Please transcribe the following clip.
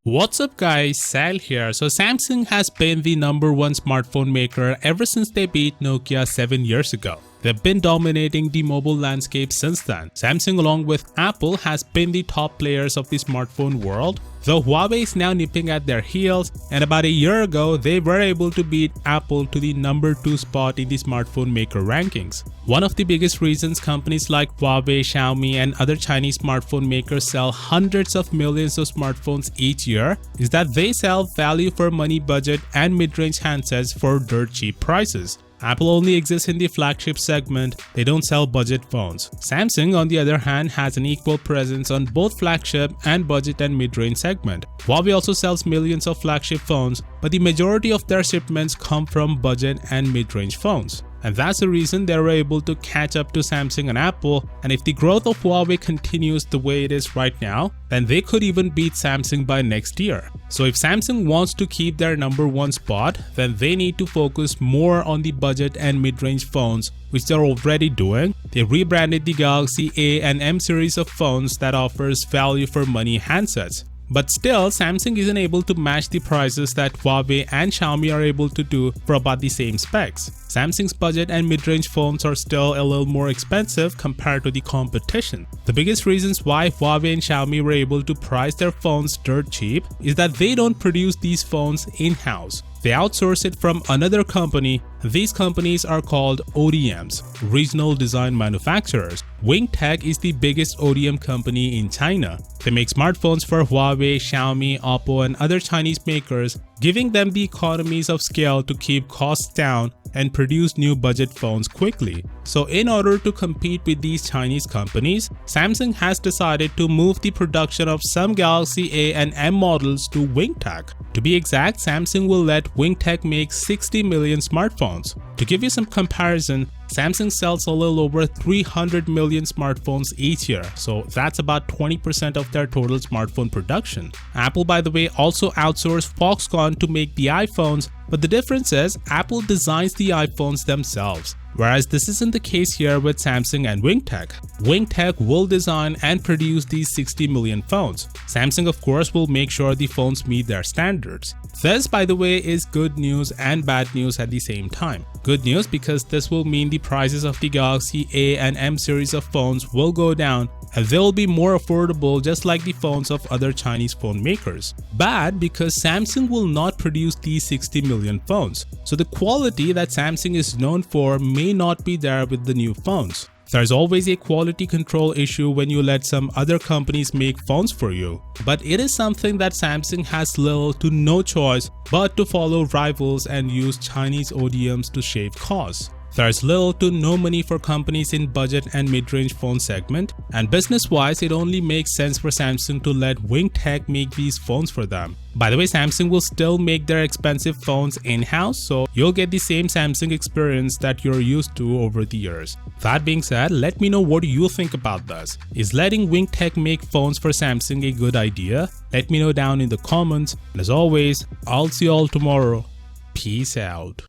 What's up guys, Sal here. So Samsung has been the #1 smartphone maker ever since they beat Nokia 7 years ago. They've been dominating the mobile landscape since then. Samsung along with Apple has been the top players of the smartphone world, though Huawei is now nipping at their heels, and about a year ago they were able to beat Apple to the #2 spot in the smartphone maker rankings. One of the biggest reasons companies like Huawei, Xiaomi and other Chinese smartphone makers sell hundreds of millions of smartphones each year is that they sell value for money budget and mid-range handsets for dirt cheap prices. Apple only exists in the flagship segment, they don't sell budget phones. Samsung on the other hand has an equal presence on both flagship and budget and mid-range segment. Huawei also sells millions of flagship phones, but the majority of their shipments come from budget and mid-range phones. And that's the reason they were able to catch up to Samsung and Apple, and if the growth of Huawei continues the way it is right now, then they could even beat Samsung by next year. So if Samsung wants to keep their #1 spot, then they need to focus more on the budget and mid-range phones, which they're already doing. They rebranded the Galaxy A and M series of phones that offers value for money handsets. But still, Samsung isn't able to match the prices that Huawei and Xiaomi are able to do for about the same specs. Samsung's budget and mid-range phones are still a little more expensive compared to the competition. The biggest reasons why Huawei and Xiaomi were able to price their phones dirt cheap is that they don't produce these phones in-house. They outsource it from another company. These companies are called ODMs, Regional Design Manufacturers. Wingtech is the biggest ODM company in China. They make smartphones for Huawei, Xiaomi, Oppo and other Chinese makers, giving them the economies of scale to keep costs down and produce new budget phones quickly. So in order to compete with these Chinese companies, Samsung has decided to move the production of some Galaxy A and M models to Wingtech. To be exact, Samsung will let Wingtech make 60 million smartphones. To give you some comparison, Samsung sells a little over 300 million smartphones each year, so that's about 20% of their total smartphone production. Apple, by the way, also outsourced Foxconn to make the iPhones, but the difference is Apple designs the iPhones themselves. Whereas this isn't the case here with Samsung and Wingtech. Wingtech will design and produce these 60 million phones. Samsung of course will make sure the phones meet their standards. This, by the way, is good news and bad news at the same time. Good news because this will mean the prices of the Galaxy A and M series of phones will go down and they will be more affordable just like the phones of other Chinese phone makers. Bad because Samsung will not produce these 60 million phones. So the quality that Samsung is known for may not be there with the new phones. There's always a quality control issue when you let some other companies make phones for you. But it is something that Samsung has little to no choice but to follow rivals and use Chinese ODMs to shave costs. There's little to no money for companies in budget and mid-range phone segment, and business-wise it only makes sense for Samsung to let Wingtech make these phones for them. By the way, Samsung will still make their expensive phones in-house, so you'll get the same Samsung experience that you're used to over the years. That being said, let me know what you think about this. Is letting Wingtech make phones for Samsung a good idea? Let me know down in the comments, and as always, I'll see you all tomorrow. Peace out.